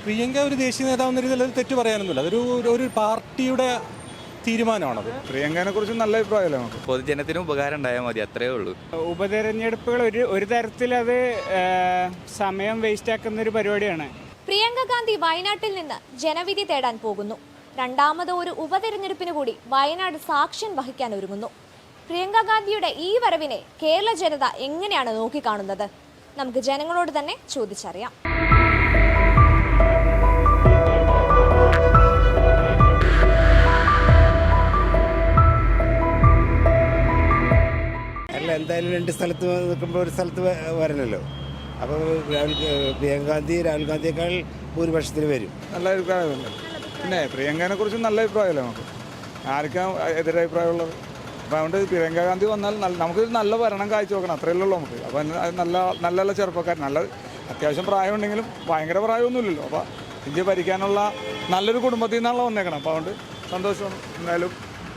പ്രിയങ്ക ഒരു ദേശീയ നേതാവെന്ന രീതിയിൽ അത് തെറ്റ് പറയാനൊന്നുമില്ല. അതൊരു ഒരു പാർട്ടിയുടെ തീരുമാനമാണത്. പ്രിയങ്കനെ കുറിച്ച് നല്ല അഭിപ്രായമല്ലേ നമുക്ക്. പൊതുജനത്തിന് ഉപകാരം ഉണ്ടായാൽ മതി, അത്രേ ഉള്ളൂ. ഉപതെരഞ്ഞെടുപ്പുകൾ ഒരു തരത്തിൽ അത് സമയം വേസ്റ്റ് ആക്കുന്ന ഒരു പരിപാടിയാണ്. പ്രിയങ്ക ഗാന്ധി വയനാട്ടിൽ നിന്ന് ജനവിധി തേടാൻ പോകുന്നു. രണ്ടാമത് ഒരു ഉപതെരഞ്ഞെടുപ്പിന് കൂടി വയനാട് സാക്ഷ്യം വഹിക്കാൻ ഒരുങ്ങുന്നു. പ്രിയങ്ക ഗാന്ധിയുടെ ഈ വരവിനെ കേരള ജനത എങ്ങനെയാണ് നോക്കിക്കാണുന്നത്? നമുക്ക് ജനങ്ങളോട് തന്നെ ചോദിച്ചറിയാം. എന്തായാലും രണ്ട് സ്ഥലത്ത് നിൽക്കുമ്പോൾ ഒരു സ്ഥലത്ത് വരണമല്ലോ. അപ്പോൾ പ്രിയങ്ക ഗാന്ധി രാഹുൽ ഗാന്ധിയേക്കാൾ ഭൂരിപക്ഷത്തിന് വരും. നല്ല അഭിപ്രായമല്ലേ. പിന്നെ പ്രിയങ്കനെ കുറിച്ച് നല്ല അഭിപ്രായമല്ലേ നമുക്ക്. ആർക്കാണ് എതിരഭിപ്രായമുള്ളത്? അപ്പോൾ അതുകൊണ്ട് പ്രിയങ്ക ഗാന്ധി വന്നാൽ നമുക്കൊരു നല്ല ഭരണം കാഴ്ച വെക്കണം, അത്രയല്ലേ ഉള്ളൂ നമുക്ക്. അപ്പോൾ നല്ല ചെറുപ്പക്കാരൻ, നല്ല അത്യാവശ്യം പ്രായമുണ്ടെങ്കിലും ഭയങ്കര പ്രായമൊന്നുമില്ലല്ലോ. അപ്പോൾ ഇന്ത്യ ഭരിക്കാനുള്ള നല്ലൊരു കുടുംബത്തിൽ നിന്നാണല്ലോ വന്നേക്കണം. അപ്പോൾ അതുകൊണ്ട് സന്തോഷം, എന്തായാലും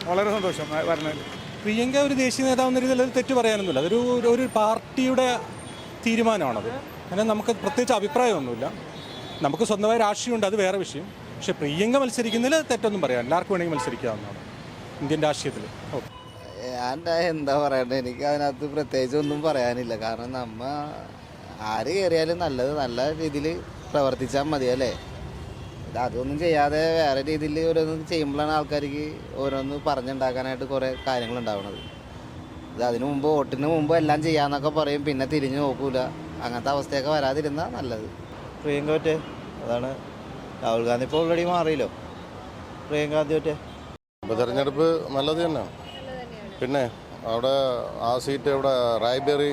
വളരെ സന്തോഷം വരണതിൽ. പ്രിയങ്ക ഒരു ദേശീയ നേതാവെന്ന രീതിയിൽ അത് തെറ്റ് പറയാനൊന്നുമില്ല. അതൊരു ഒരു പാർട്ടിയുടെ തീരുമാനമാണത്. അങ്ങനെ നമുക്ക് പ്രത്യേകിച്ച് അഭിപ്രായമൊന്നുമില്ല. നമുക്ക് സ്വന്തമായ രാഷ്ട്രീയമുണ്ട്, അത് വേറെ വിഷയം. പക്ഷേ പ്രിയങ്ക മത്സരിക്കുന്നതിൽ തെറ്റൊന്നും പറയാനില്ല. ആർക്ക് വേണമെങ്കിൽ മത്സരിക്കാവുന്നതാണ് ഇന്ത്യൻ രാഷ്ട്രീയത്തിൽ. ഞാൻ എന്താ പറയണ്ടത്, എനിക്ക് അതിനകത്ത് പ്രത്യേകിച്ച് ഒന്നും പറയാനില്ല. കാരണം നമ്മ ആര് കയറിയാലും നല്ല രീതിയിൽ പ്രവർത്തിച്ചാൽ മതിയല്ലേ. അതൊന്നും ചെയ്യാതെ വേറെ രീതിയിൽ ഓരോന്നും ചെയ്യുമ്പോഴാണ് ആൾക്കാർക്ക് ഓരോന്ന് പറഞ്ഞുണ്ടാക്കാനായിട്ട് കുറേ കാര്യങ്ങളുണ്ടാവുന്നത്. ഇത് അതിനു മുമ്പ് വോട്ടിന് മുമ്പ് എല്ലാം ചെയ്യാമെന്നൊക്കെ പറയും, പിന്നെ തിരിഞ്ഞു നോക്കൂല. അങ്ങനത്തെ അവസ്ഥയൊക്കെ വരാതിരുന്നാൽ നല്ലത്. പ്രിയങ്ക ഒറ്റേ അതാണ്. രാഹുൽ ഗാന്ധി ഇപ്പോൾ ഓൾറെഡി മാറിയല്ലോ. പ്രിയങ്ക ഗാന്ധി ഒറ്റേ ഉപതെരഞ്ഞെടുപ്പ് നല്ലത് തന്നെയാണ്. പിന്നെ അവിടെ ആ സീറ്റ് ഇവിടെ റായ്ബറി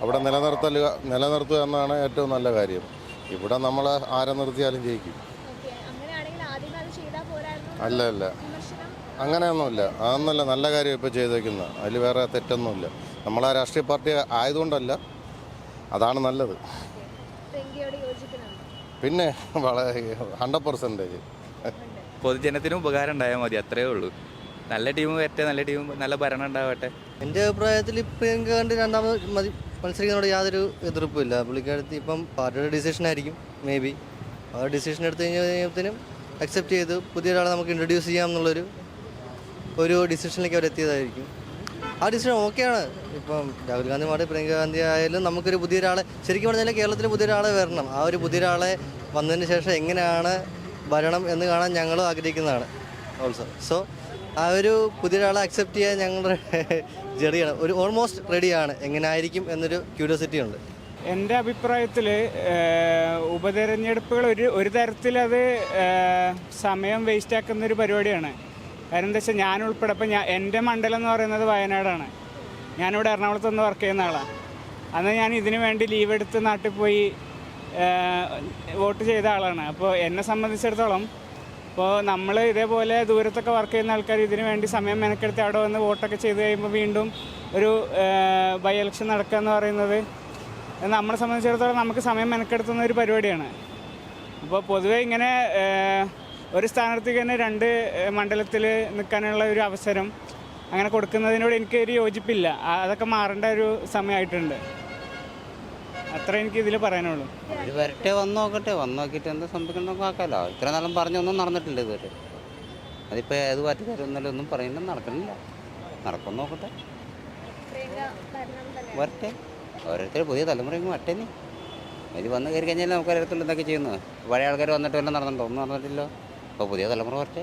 അവിടെ നിലനിർത്തുക എന്നാണ് ഏറ്റവും നല്ല കാര്യം. ഇവിടെ നമ്മൾ ആരെ നിർത്തിയാലും ജയിക്കും. അല്ല അങ്ങനെയൊന്നുമില്ല. അതൊന്നുമല്ല, നല്ല കാര്യം ഇപ്പോൾ ചെയ്തേക്കുന്നത്. അതിൽ വേറെ തെറ്റൊന്നുമില്ല. നമ്മളാ രാഷ്ട്രീയ പാർട്ടി ആയതുകൊണ്ടല്ല, അതാണ് നല്ലത്. പിന്നെ വളരെ 100%. പൊതുജനത്തിന് ഉപകാരം ഉണ്ടായാൽ മതി, അത്രേ ഉള്ളൂ. നല്ല ടീം വരട്ടെ, നല്ല ഭരണം ഉണ്ടാവട്ടെ. എൻ്റെ അഭിപ്രായത്തിൽ പ്രിയങ്ക ഗാന്ധി രണ്ടാമത് മത്സരിക്കുന്നതോട് യാതൊരു എതിർപ്പുമില്ല. പുള്ളിക്കാരത്തി ഇപ്പം പാർട്ടിയുടെ ഡിസിഷൻ ആയിരിക്കും മേ ബി. ആ ഡിസിഷൻ എടുത്തു കഴിഞ്ഞപ്പോഴത്തേനും അക്സെപ്റ്റ് ചെയ്ത് പുതിയൊരാളെ നമുക്ക് ഇൻട്രൊഡ്യൂസ് ചെയ്യാം എന്നുള്ളൊരു ഡിസിഷനിലേക്ക് അവരെത്തിയതായിരിക്കും. ആ ഡിസിഷൻ ഓക്കെയാണ്. ഇപ്പം രാഹുൽ ഗാന്ധി മാറി പ്രിയങ്ക ഗാന്ധി ആയാലും നമുക്കൊരു പുതിയൊരാളെ, ശരിക്കും പറഞ്ഞാൽ കേരളത്തിൽ പുതിയൊരാളെ വരണം. ആ ഒരു പുതിയൊരാളെ വന്നതിന് ശേഷം എങ്ങനെയാണ് ഭരണം എന്ന് കാണാൻ ഞങ്ങളും ആഗ്രഹിക്കുന്നതാണ് ഓൾസോ. സോ ആ ഒരു പുതിയൊരാളെ അക്സെപ്റ്റ് ചെയ്യാൻ ഞങ്ങളുടെ ജെറിയാണ് ഒരു ഓൾമോസ്റ്റ് റെഡിയാണ്. എങ്ങനെ ആയിരിക്കും എന്നൊരു ക്യൂരിയോസിറ്റി ഉണ്ട്. എൻ്റെ അഭിപ്രായത്തിൽ ഉപതെരഞ്ഞെടുപ്പുകൾ ഒരു തരത്തിൽ അത് സമയം വേസ്റ്റ് ആക്കുന്ന ഒരു പരിപാടിയാണ്. കാരണം എന്താ വെച്ചാൽ ഞാൻ ഉൾപ്പെടെ ഇപ്പം എൻ്റെ മണ്ഡലം എന്ന് പറയുന്നത് വയനാടാണ്. ഞാനിവിടെ എറണാകുളത്ത് നിന്ന് വർക്ക് ചെയ്യുന്ന ആളാണ്. അന്ന് ഞാൻ ഇതിനു വേണ്ടി ലീവ് എടുത്ത് നാട്ടിൽ പോയി വോട്ട് ചെയ്ത ആളാണ്. അപ്പോൾ എന്നെ സംബന്ധിച്ചിടത്തോളം ഇപ്പോൾ നമ്മൾ ഇതേപോലെ ദൂരത്തൊക്കെ വർക്ക് ചെയ്യുന്ന ആൾക്കാർ ഇതിനു വേണ്ടി സമയം മെനക്കെടുത്ത് അവിടെ വന്ന് വോട്ടൊക്കെ ചെയ്ത് കഴിയുമ്പോൾ വീണ്ടും ഒരു ബൈ ഇലക്ഷൻ നടക്കുക എന്ന് പറയുന്നത് നമ്മളെ സംബന്ധിച്ചിടത്തോളം നമുക്ക് സമയം മെനക്കെടുത്തുന്ന ഒരു പരിപാടിയാണ്. അപ്പോൾ പൊതുവെ ഇങ്ങനെ ഒരു സ്ഥാനാർത്ഥിക്ക് തന്നെ 2 മണ്ഡലത്തിൽ നിൽക്കാനുള്ള ഒരു അവസരം അങ്ങനെ കൊടുക്കുന്നതിനോട് എനിക്കൊരു യോജിപ്പില്ല. അതൊക്കെ മാറേണ്ട ഒരു സമയമായിട്ടുണ്ട്. അത്ര എനിക്ക് ഇതിൽ പറയാനുള്ളൂ. വരട്ടെ, വന്ന് നോക്കിയിട്ട് എന്താ സംഭവിക്കണമെന്നൊക്കെ ആക്കാമല്ലോ. ഇത്ര നാളും പറഞ്ഞൊന്നും നടന്നിട്ടില്ല ഇതുവരെ. അതിപ്പോൾ ഏത് പാർട്ടി തരുന്നല്ലോ ഒന്നും പറയുന്നത് നടക്കണില്ല. നടക്കും നോക്കട്ടെ, വരട്ടെ. ഓരോരുത്തർ പുതിയ തലമുറയ്ക്ക് വരട്ടെ. ഇത് വന്ന് കയറി കഴിഞ്ഞാൽ നമുക്ക് ഓരോരുത്തർ എന്തൊക്കെ ചെയ്യുന്നത്. പഴയ ആൾക്കാർ വന്നിട്ട് വല്ലതും നടന്നിട്ടുണ്ടോ? ഒന്നും നടന്നിട്ടില്ലോ. അപ്പോൾ പുതിയ തലമുറ വരട്ടെ.